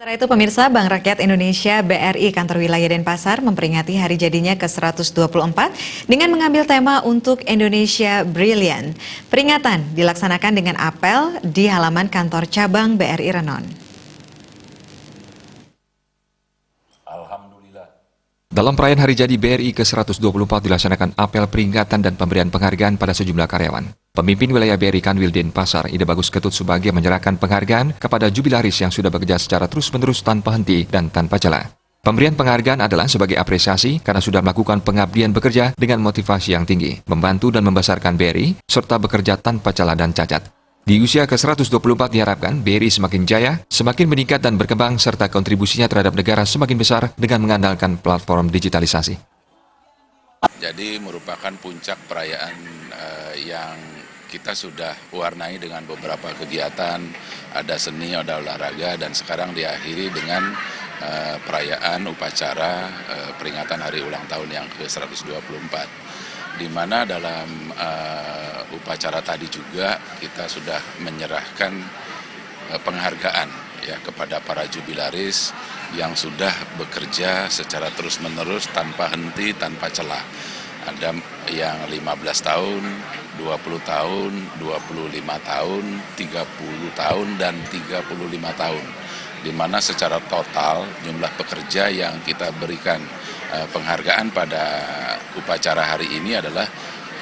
Setelah itu pemirsa, Bank Rakyat Indonesia BRI Kantor Wilayah Denpasar memperingati hari jadinya ke-124 dengan mengambil tema untuk Indonesia Brilliant. Peringatan dilaksanakan dengan apel di halaman kantor cabang BRI Renon. Dalam perayaan hari jadi BRI ke-124 dilaksanakan apel peringatan dan pemberian penghargaan pada sejumlah karyawan. Pemimpin wilayah BRI Kanwil Denpasar, Ida Bagus Ketut Subagia menyerahkan penghargaan kepada jubilaris yang sudah bekerja secara terus-menerus tanpa henti dan tanpa celah. Pemberian penghargaan adalah sebagai apresiasi karena sudah melakukan pengabdian bekerja dengan motivasi yang tinggi, membantu dan membesarkan BRI, serta bekerja tanpa celah dan cacat. Di usia ke-124 diharapkan BRI semakin jaya, semakin meningkat dan berkembang, serta kontribusinya terhadap negara semakin besar dengan mengandalkan platform digitalisasi. Jadi merupakan puncak perayaan yang kita sudah warnai dengan beberapa kegiatan, ada seni, ada olahraga, dan sekarang diakhiri dengan perayaan upacara peringatan hari ulang tahun yang ke-124. Di mana dalam upacara tadi juga kita sudah menyerahkan penghargaan ya kepada para jubilaris yang sudah bekerja secara terus-menerus tanpa henti, tanpa celah. Ada yang 15 tahun, 20 tahun, 25 tahun, 30 tahun, dan 35 tahun. Di mana secara total jumlah pekerja yang kita berikan penghargaan pada upacara hari ini adalah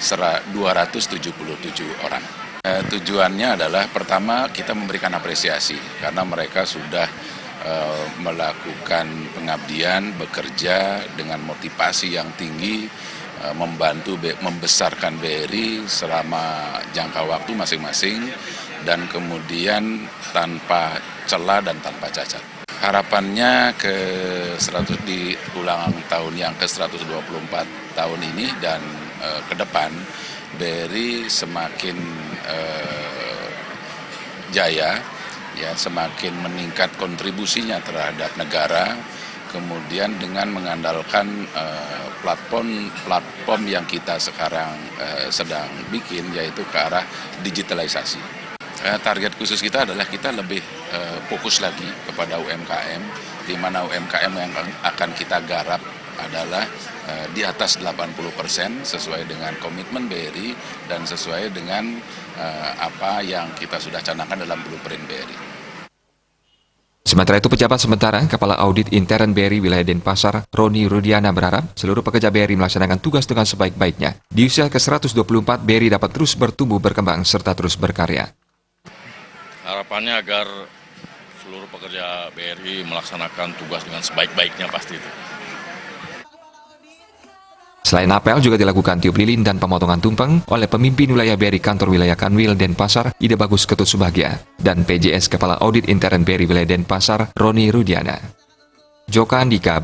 277 orang. Tujuannya adalah pertama kita memberikan apresiasi karena mereka sudah melakukan pengabdian, bekerja dengan motivasi yang tinggi, membantu membesarkan BRI selama jangka waktu masing-masing dan kemudian tanpa celah dan tanpa cacat. Harapannya di ulang tahun yang ke-124 tahun ini dan ke depan BRI semakin jaya, ya, semakin meningkat kontribusinya terhadap negara, kemudian dengan mengandalkan platform yang kita sekarang sedang bikin, yaitu ke arah digitalisasi. Target khusus kita adalah kita lebih fokus lagi kepada UMKM, di mana UMKM yang akan kita garap adalah di atas 80% sesuai dengan komitmen BRI dan sesuai dengan apa yang kita sudah canangkan dalam blueprint BRI. Sementara itu, pejabat sementara Kepala Audit Intern BRI Wilayah Denpasar, Roni Rudiana, berharap seluruh pekerja BRI melaksanakan tugas dengan sebaik-baiknya. Di usia ke-124, BRI dapat terus bertumbuh, berkembang, serta terus berkarya. Harapannya agar seluruh pekerja BRI melaksanakan tugas dengan sebaik-baiknya pasti itu. Selain apel juga dilakukan tiup lilin dan pemotongan tumpeng oleh pemimpin wilayah BRI Kantor Wilayah Kanwil Denpasar, Ida Bagus Ketut Subagia, dan PJS Kepala Audit Intern BRI Wilayah Denpasar, Roni Rudiana. Joka Andika.